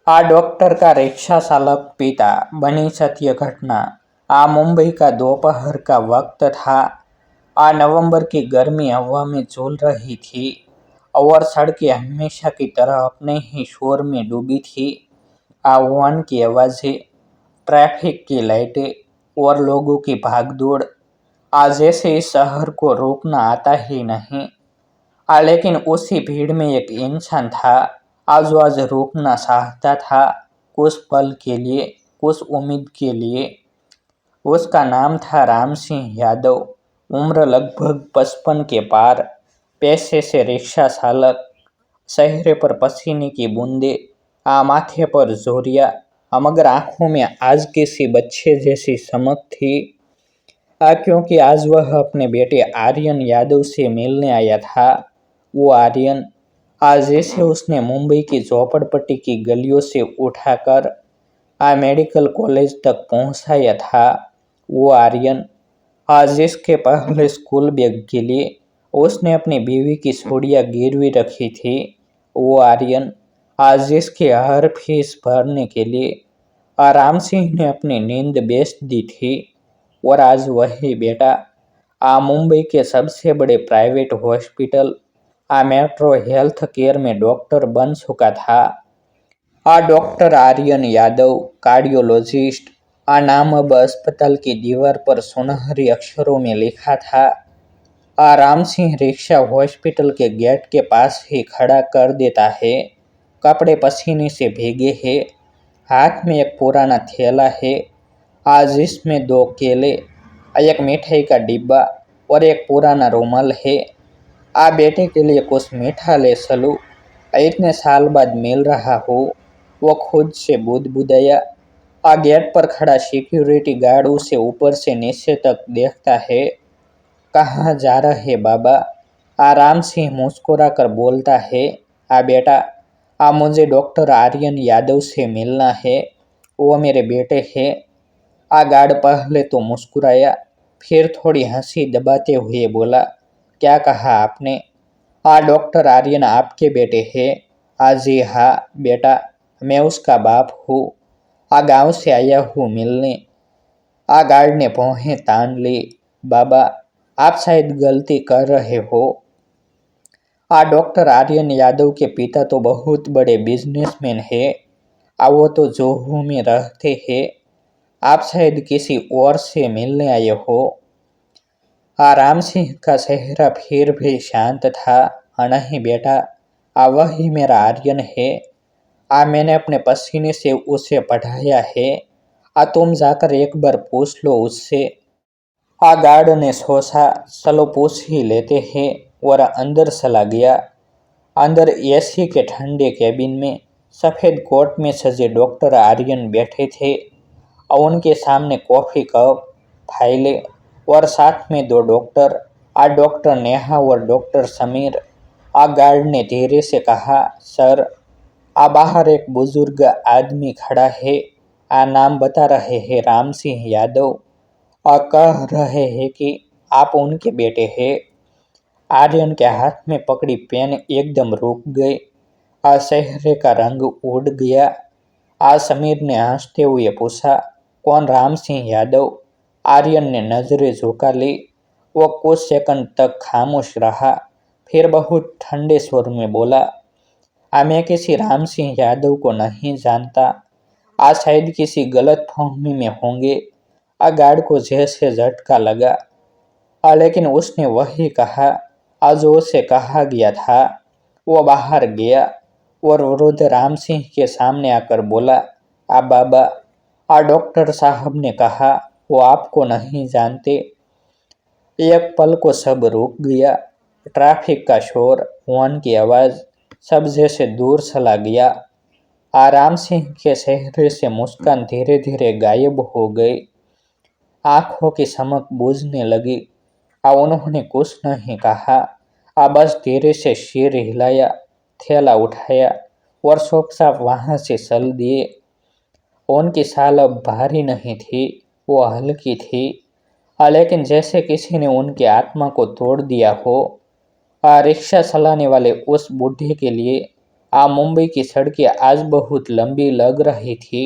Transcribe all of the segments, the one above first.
Doctor का rickshaw चालक पिता बनी सत्य घटना। मुंबई का दोपहर का वक्त था। नवंबर की गर्मी हवा में झूल रही थी और सड़कें हमेशा की तरह अपने ही शोर में डूबी थी। हॉर्न की आवाजें, ट्रैफिक की लाइटें और लोगों की भागदौड़। आज जैसे इस शहर को रोकना आता ही नहीं। लेकिन उसी भीड़ में एक इंसान था जो आज रुकना चाहता था, कुछ पल के लिए, कुछ उम्मीद के लिए। उसका नाम था राम सिंह यादव। उम्र लगभग 55 के पार। पेशे से रिक्शा चालक। चेहरे पर पसीने की बूंदे, माथे पर झुर्रियां, मगर आंखों में आज किसी बच्चे जैसी चमक थी। क्योंकि आज वह अपने बेटे आर्यन यादव से मिलने आया था। वो आर्यन, आज जैसे उसने मुंबई की झोपड़पट्टी की गलियों से उठाकर मेडिकल कॉलेज तक पहुंचाया था। वो आर्यन, आज जिसके पहले स्कूल बैग के लिए उसने अपनी बीवी की चूड़ियां गिरवी रखी थी। वो आर्यन, आज जिसकी हर फीस भरने के लिए राम सिंह ने अपनी नींद बेच दी थी। और आज वही बेटा मुंबई के सबसे बड़े private hospital Metro Health Care में डॉक्टर बन चुका था। Doctor Aryan Yadav, cardiologist. नाम अब अस्पताल की दीवार पर सुनहरी अक्षरों में लिखा था। राम सिंह रिक्शा हॉस्पिटल के गेट के पास ही खड़ा कर देता है। कपड़े पसीने से भीगे हैं। हाथ में एक पुराना थैला है, आज इसमें 2 केले, एक मिठाई का डिब्बा और एक पुराना रुमाल है। बेटे के लिए कुछ मीठा ले चलूं, इतने साल बाद मिल रहा हो, वो खुद से बुदबुदाया। गेट पर खड़ा सिक्योरिटी गार्ड उसे ऊपर से नीचे तक देखता है। कहाँ जा रहे बाबा? राम सिंह मुस्कुराकर बोलता है, बेटा, मुझे डॉक्टर आर्यन यादव से मिलना है। वो मेरे बेटे हैं। गार्ड पहले तो मुस्कुराया, फिर थोड़ी हंसी दबाते हुए बोला, क्या कहा आपने? डॉक्टर आर्यन आपके बेटे हैं? जी हाँ बेटा, मैं उसका बाप हूँ। गांव से आया हूँ मिलने। गार्ड ने भौहें तान ली। बाबा, आप शायद गलती कर रहे हो। डॉक्टर आर्यन यादव के पिता तो बहुत बड़े बिजनेसमैन हैं। वो तो जोहू में रहते हैं। आप शायद किसी और से मिलने आए हो। राम सिंह का चेहरा फिर भी शांत था। नहीं बेटा, वही मेरा आर्यन है। मैंने अपने पसीने से उसे पढ़ाया है। तुम जाकर एक बार पूछ लो उससे। गार्ड ने सोचा, चलो पूछ ही लेते हैं, और अंदर चला गया। अंदर एसी के ठंडे केबिन में सफ़ेद कोट में सजे डॉक्टर आर्यन बैठे थे। और उनके सामने कॉफ़ी कप, फाइलें और साथ में 2 डॉक्टर, डॉक्टर नेहा और डॉक्टर समीर। गार्ड ने धीरे से कहा, सर, बाहर एक बुजुर्ग आदमी खड़ा है। नाम बता रहे हैं राम सिंह यादव। कह रहे हैं कि आप उनके बेटे हैं। आर्यन के हाथ में पकड़ी पेन एकदम रुक गई। चेहरे का रंग उड़ गया। समीर ने हंसते हुए पूछा, कौन राम सिंह यादव? आर्यन ने नजरें झुका ली। वो कुछ सेकंड तक खामोश रहा, फिर बहुत ठंडे स्वर में बोला, मैं किसी राम सिंह यादव को नहीं जानता। शायद किसी गलत फहमी में होंगे। गार्ड को जैसे झटका लगा। लेकिन उसने वही कहा जो उसे कहा गया था। वो बाहर गया और वृद्ध राम सिंह के सामने आकर बोला, बाबा, डॉक्टर साहब ने कहा वो आपको नहीं जानते। एक पल को सब रुक गया। ट्रैफिक का शोर, हॉर्न की आवाज़, सब जैसे दूर चला गया। राम सिंह के चेहरे से मुस्कान धीरे धीरे गायब हो गई। आंखों की चमक बुझने लगी। उन्होंने कुछ नहीं कहा। बस धीरे से सिर हिलाया, थैला उठाया और चुपचाप वहां से चल दिए। उनकी साल अब भारी नहीं थी, वो हल्की थी। लेकिन जैसे किसी ने उनकी आत्मा को तोड़ दिया हो। रिक्शा चलाने वाले उस बूढ़े के लिए मुंबई की सड़कें आज बहुत लंबी लग रही थी।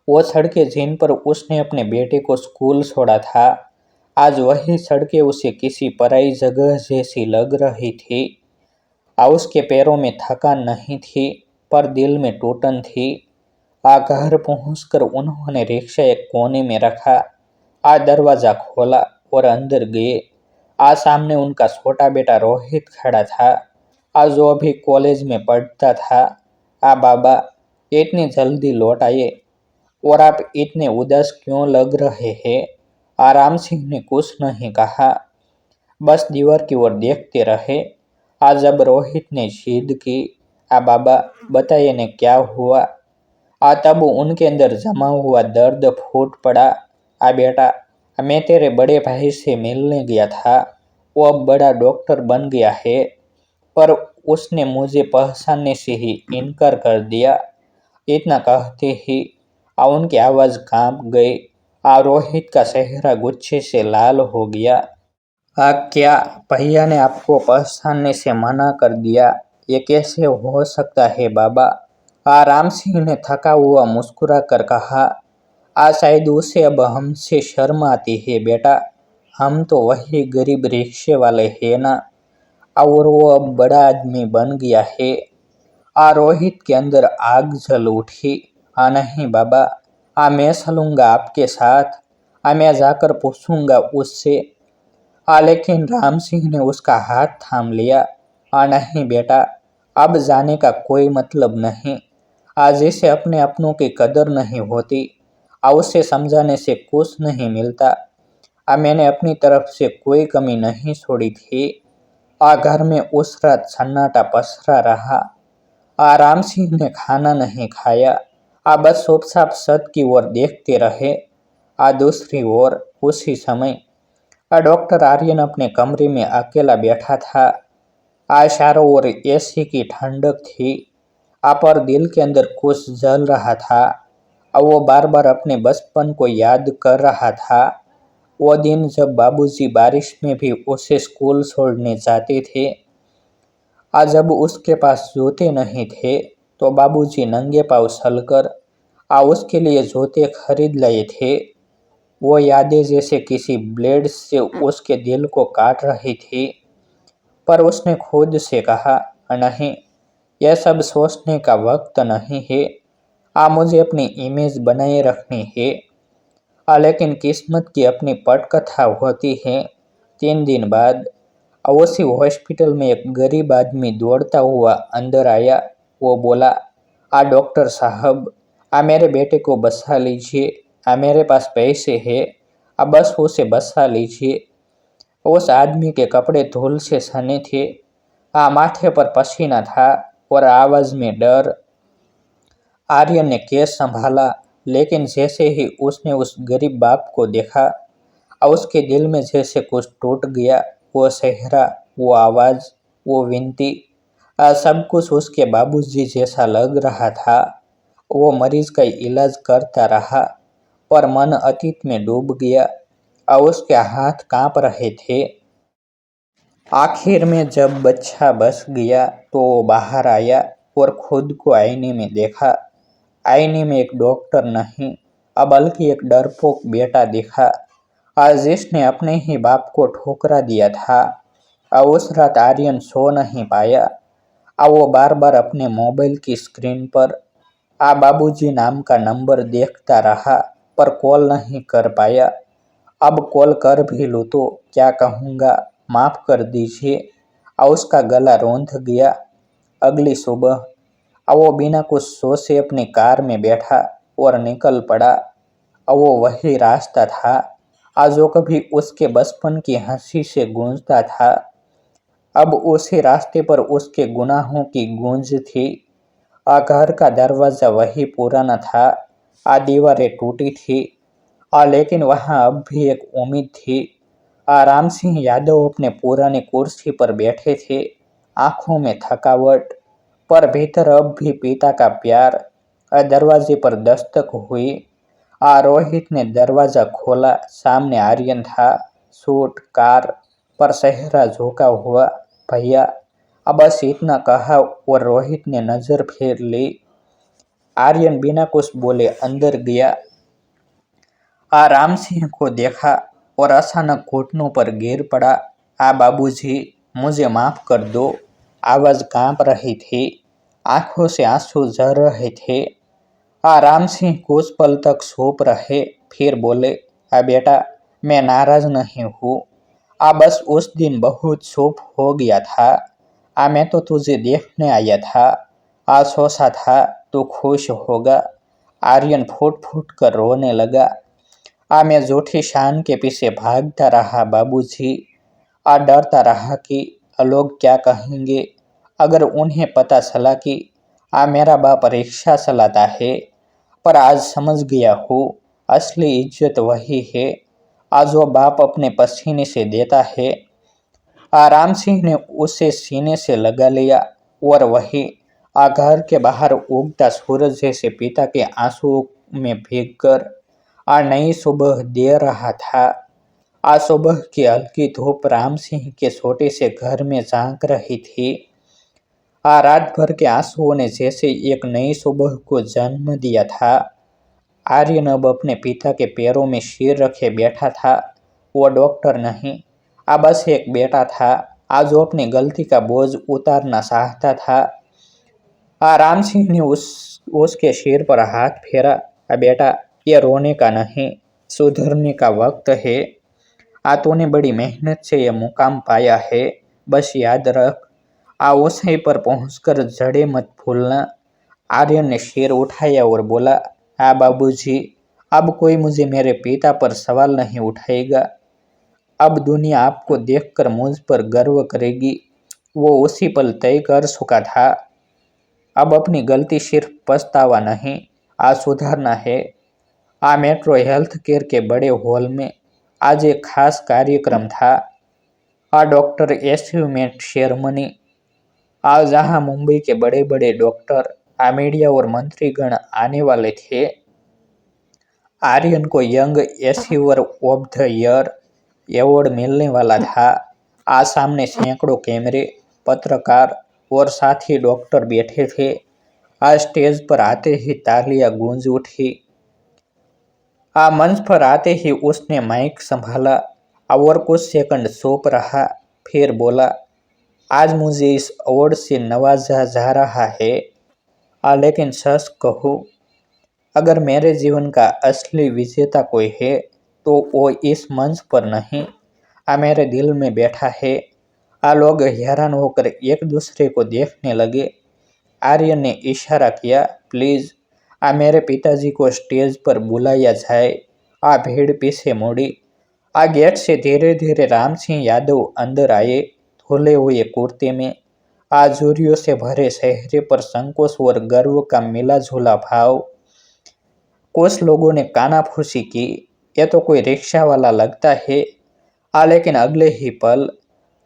वो सड़कें जिन पर उसने अपने बेटे को स्कूल छोड़ा था, आज वही सड़कें उसे किसी पराई जगह जैसी लग रही थी। उसके पैरों में थकान नहीं थी, पर दिल में टूटन थी। घर पहुंचकर उन्होंने रिक्शा एक कोने में रखा। दरवाजा खोला और अंदर गए। सामने उनका छोटा बेटा रोहित खड़ा था। जो अभी कॉलेज में पढ़ता था। बाबा, इतनी जल्दी लौट आए और आप इतने उदास क्यों लग रहे हैं? राम सिंह ने कुछ नहीं कहा, बस दीवार की ओर देखते रहे। जब रोहित ने जिद की, बाबा बताइए ने क्या हुआ? तब उनके अंदर जमा हुआ दर्द फूट पड़ा। बेटा, मैं तेरे बड़े भाई से मिलने गया था। वो अब बड़ा डॉक्टर बन गया है, पर उसने मुझे पहचानने से ही इनकार कर दिया। इतना कहते ही उनकी आवाज कांप गई। रोहित का चेहरा गुस्से से लाल हो गया। क्या भैया ने आपको पहचानने से मना कर दिया? ये कैसे हो सकता है बाबा? राम सिंह ने थका हुआ मुस्कुरा कर कहा, शायद उसे अब हमसे शर्म आती है बेटा। हम तो वही गरीब रिक्शे वाले हैं ना, और वो अब बड़ा आदमी बन गया है। रोहित के अंदर आग जल उठी। नहीं बाबा, मैं चलूंगा आपके साथ। मैं जाकर पूछूंगा उससे। लेकिन राम सिंह ने उसका हाथ थाम लिया। नहीं बेटा, अब जाने का कोई मतलब नहीं। जिसे अपने अपनों की कदर नहीं होती, उसे समझाने से कुछ नहीं मिलता। मैंने अपनी तरफ से कोई कमी नहीं छोड़ी थी। घर में उस रात सन्नाटा पसरा रहा। राम सिंह ने खाना नहीं खाया। बस चुपचाप छत की ओर देखते रहे। दूसरी ओर उसी समय डॉक्टर आर्यन अपने कमरे में अकेला बैठा था। चारों ओर एसी की ठंडक थी। पर दिल के अंदर कुछ जल रहा था। वो बार बार अपने बचपन को याद कर रहा था। वो दिन जब बाबूजी बारिश में भी उसे स्कूल छोड़ने जाते थे। जब उसके पास जूते नहीं थे, तो बाबूजी नंगे पांव चलकर उसके लिए जूते खरीद लाए थे। वो यादें जैसे किसी ब्लेड से उसके दिल को काट रही थी। पर उसने खुद से कहा, नहीं, यह सब सोचने का वक्त नहीं है। मुझे अपनी इमेज बनाए रखनी है। लेकिन किस्मत की अपनी पटकथा होती है। 3 दिन बाद उसी हॉस्पिटल में एक गरीब आदमी दौड़ता हुआ अंदर आया। वो बोला, डॉक्टर साहब, मेरे बेटे को बचा लीजिए। मेरे पास पैसे हैं। बस उसे बचा लीजिए। उस आदमी के कपड़े धूल से सने थे। माथे पर पसीना था और आवाज में डर। आर्यन ने केस संभाला, लेकिन जैसे ही उसने उस गरीब बाप को देखा, उसके दिल में जैसे कुछ टूट गया। वो चेहरा, वो आवाज, वो विनती, सब कुछ उसके बाबूजी जैसा लग रहा था। वो मरीज का इलाज करता रहा, पर मन अतीत में डूब गया। उसके हाथ कांप रहे थे। आखिर में जब बच्चा बच गया, तो वो बाहर आया और खुद को आईने में देखा। आईने में एक डॉक्टर नहीं, बल्कि एक डरपोक बेटा दिखा, जिसने अपने ही बाप को ठुकरा दिया था। उस रात आर्यन सो नहीं पाया। वो बार बार अपने मोबाइल की स्क्रीन पर बाबूजी नाम का नंबर देखता रहा, पर कॉल नहीं कर पाया। अब कॉल कर भी लूँ तो क्या कहूँगा, माफ़ कर दीजिए। उसका गला रौंद गया। अगली सुबह वो बिना कुछ सोचे अपनी कार में बैठा और निकल पड़ा। वो वही रास्ता था जो कभी उसके बचपन की हंसी से गूंजता था। अब उसी रास्ते पर उसके गुनाहों की गूंज थी। घर का दरवाजा वही पुराना था। दीवारें टूटी थी। लेकिन वहाँ अब भी एक उम्मीद थी। राम सिंह यादव अपने पुराने कुर्सी पर बैठे थे, आंखों में थकावट, पर भीतर अब भी पिता का प्यार। दरवाजे पर दस्तक हुई। रोहित ने दरवाजा खोला। सामने आर्यन था, सूट कार पर चेहरा झुका हुआ। भैया, अब बस इतना कहा और रोहित ने नजर फेर ली। आर्यन बिना कुछ बोले अंदर गया। राम सिंह को देखा और अचानक घुटनों पर गिर पड़ा। बाबूजी, मुझे माफ कर दो। आवाज कांप रही थी, आंखों से आंसू झर रहे थे। राम सिंह कुछ पल तक चुप रहे, फिर बोले, बेटा, मैं नाराज नहीं हूँ। बस उस दिन बहुत चुप हो गया था। मैं तो तुझे देखने आया था। सोचा था तू खुश होगा। आर्यन फूट फूट कर रोने लगा। मैं झूठी शान के पीछे भागता रहा बाबूजी। डरता रहा कि लोग क्या कहेंगे अगर उन्हें पता चला कि मेरा बाप रिक्शा चलाता है। पर आज समझ गया हूँ, असली इज्जत वही है जो बाप अपने पसीने से देता है। राम सिंह ने उसे सीने से लगा लिया और वही घर के बाहर उगता सूरज जैसे पिता के आंसुओं में भीगकर नई सुबह दे रहा था। आज सुबह की हल्की धूप राम सिंह के छोटे से घर में झांक रही थी। रात भर के आंसुओं ने जैसे एक नई सुबह को जन्म दिया था। आर्यन अब अपने पिता के पैरों में सिर रखे बैठा था। वो डॉक्टर नहीं, बस एक बेटा था आज जो अपनी गलती का बोझ उतारना चाहता था। राम सिंह ने उसके सिर पर हाथ फेरा। बेटा, ये रोने का नहीं, सुधरने का वक्त है। तूने बड़ी मेहनत से यह मुकाम पाया है, बस याद रख, ऊंचाई पर पहुंचकर जड़े मत भूलना। आर्यन ने सिर उठाया और बोला, बाबूजी, अब कोई मुझे मेरे पिता पर सवाल नहीं उठाएगा। अब दुनिया आपको देखकर मुझ पर गर्व करेगी। वो उसी पल तय कर चुका था। अब अपनी गलती सिर्फ पछतावा नहीं, सुधारना है। मेट्रो हेल्थ केयर के बड़े हॉल में आज एक खास कार्यक्रम था। डॉक्टर एस्यूमेंट सेरेमनी, जहाँ मुंबई के बड़े बड़े डॉक्टर, मीडिया और मंत्रीगण आने वाले थे। आर्यन को young achiever of the year award मिलने वाला था। आज सामने सैकड़ों कैमरे, पत्रकार और साथी डॉक्टर बैठे थे। आज स्टेज पर आते ही तालियां गूंज उठी। मंच पर आते ही उसने माइक संभाला और कुछ सेकंड चुप रहा, फिर बोला, आज मुझे इस अवार्ड से नवाजा जा रहा है। लेकिन सच कहूँ, अगर मेरे जीवन का असली विजेता कोई है तो वो इस मंच पर नहीं, मेरे दिल में बैठा है। लोग हैरान होकर एक दूसरे को देखने लगे। आर्यन ने इशारा किया, प्लीज मेरे पिताजी को स्टेज पर बुलाया जाए। भीड़ पीछे मुड़ी। गेट से धीरे धीरे राम सिंह यादव अंदर आए, धुले हुए कुर्ते में। झुर्रियों से भरे चेहरे पर संकोच और गर्व का मिला जुला भाव। कुछ लोगों ने कानाफूसी की, यह तो कोई रिक्शा वाला लगता है। लेकिन अगले ही पल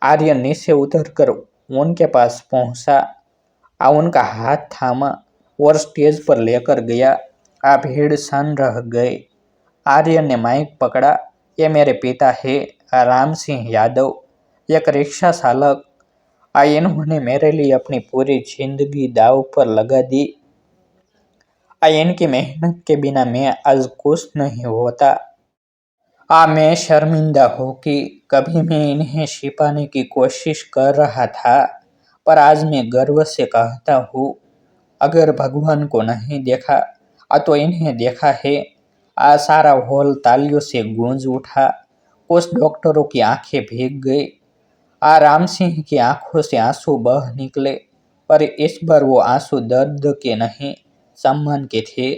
आर्यन नीचे उतरकर उनके पास पहुंचा, उनका हाथ थामा और स्टेज पर लेकर गया। भीड़ सन रह गए। आर्यन ने माइक पकड़ा, ये मेरे पिता है, राम सिंह यादव, एक रिक्शा चालक। इन्होंने मेरे लिए अपनी पूरी जिंदगी दांव पर लगा दी। इनकी मेहनत के बिना मैं आज कुछ नहीं होता। मैं शर्मिंदा हूँ कि कभी मैं इन्हें छिपाने की कोशिश कर रहा था, पर आज मैं गर्व से कहता हूँ, अगर भगवान को नहीं देखा तो इन्हें देखा है। सारा हॉल तालियों से गूंज उठा। कुछ डॉक्टरों की आंखें भीग गई। राम सिंह की आंखों से आंसू बह निकले, पर इस बार वो आंसू दर्द के नहीं, सम्मान के थे।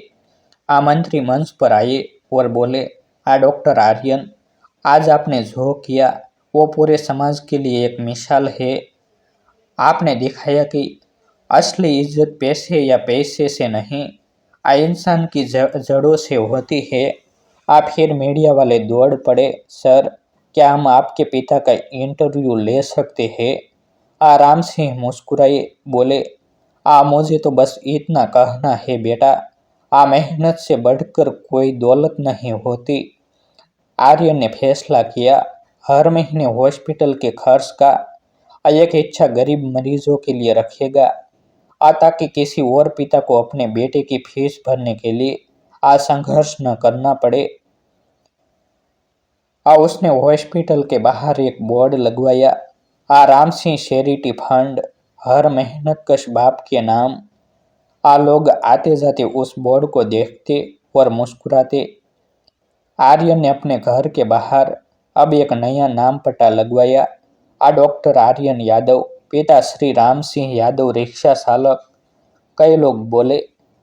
मंत्री मंच पर आए और बोले, डॉक्टर आर्यन, आज आपने जो किया वो पूरे समाज के लिए एक मिसाल है। आपने दिखाया कि असली इज्जत पैसे या पैसे से नहीं, इंसान की जड़ों से होती है। फिर मीडिया वाले दौड़ पड़े, सर, क्या हम आपके पिता का इंटरव्यू ले सकते हैं? राम सिंह मुस्कुराए, बोले, मुझे तो बस इतना कहना है बेटा, मेहनत से बढ़कर कोई दौलत नहीं होती। आर्यन ने फैसला किया, हर महीने हॉस्पिटल के खर्च का एक इच्छा गरीब मरीजों के लिए रखेगा, ताकि किसी और पिता को अपने बेटे की फीस भरने के लिए संघर्ष न करना पड़े। उसने हॉस्पिटल के बाहर एक बोर्ड लगवाया, राम सिंह चैरिटी फंड, हर मेहनतकश बाप के नाम। लोग आते जाते उस बोर्ड को देखते और मुस्कुराते। आर्यन ने अपने घर के बाहर अब एक नया नाम पट्टा लगवाया, डॉक्टर आर्यन यादव, पिता श्री राम सिंह यादव, रिक्शा चालक। कई लोग बोले,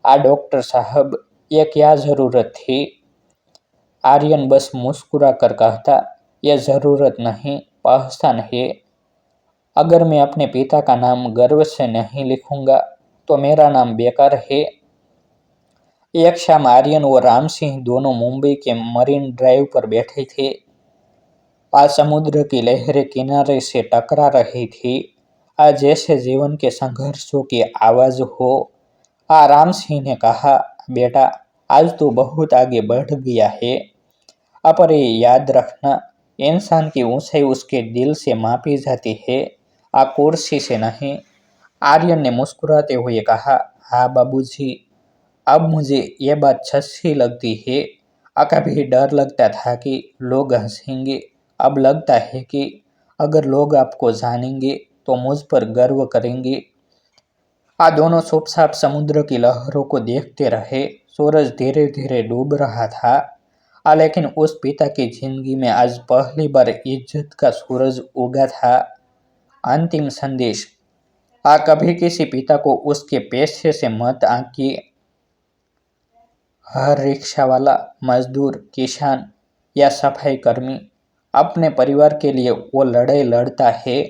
डॉक्टर साहब, ये क्या जरूरत थी? आर्यन बस मुस्कुरा कर कहता, यह जरूरत नहीं, पहचान है। अगर मैं अपने पिता का नाम गर्व से नहीं लिखूंगा तो मेरा नाम बेकार है। एक शाम आर्यन और राम सिंह दोनों मुंबई के मरीन ड्राइव पर बैठे थे। आज समुद्र की लहरें किनारे से टकरा रही थी, आज जैसे जीवन के संघर्षों की आवाज हो। राम सिंह ने कहा, बेटा, आज तो बहुत आगे बढ़ गया है, पर ये याद रखना, इंसान की ऊंचाई उसके दिल से मापी जाती है, कुर्सी से नहीं। आर्यन ने मुस्कुराते हुए कहा, हाँ बाबूजी, अब मुझे ये बात सच्ची लगती है। कभी डर लगता था कि लोग हंसेंगे, अब लगता है कि अगर लोग आपको जानेंगे तो मुझ पर गर्व करेंगे। दोनों चुपचाप समुद्र की लहरों को देखते रहे। सूरज धीरे धीरे डूब रहा था, लेकिन उस पिता की जिंदगी में आज पहली बार इज्जत का सूरज उगा था। अंतिम संदेश, कभी किसी पिता को उसके पैसे से मत आंकिए। हर रिक्शा वाला, मजदूर, किसान या सफाई कर्मी अपने परिवार के लिए वो लड़ाई लड़ता है,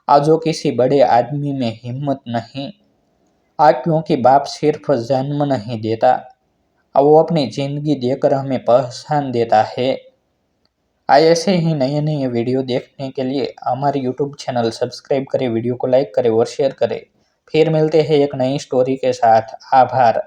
जो किसी बड़े आदमी में हिम्मत नहीं। क्योंकि बाप सिर्फ जन्म नहीं देता, वो अपनी जिंदगी देकर हमें पहचान देता है। ऐसे ही नए नए वीडियो देखने के लिए हमारे यूट्यूब चैनल सब्सक्राइब करें, वीडियो को लाइक करें और शेयर करें। फिर मिलते हैं एक नई स्टोरी के साथ। आभार।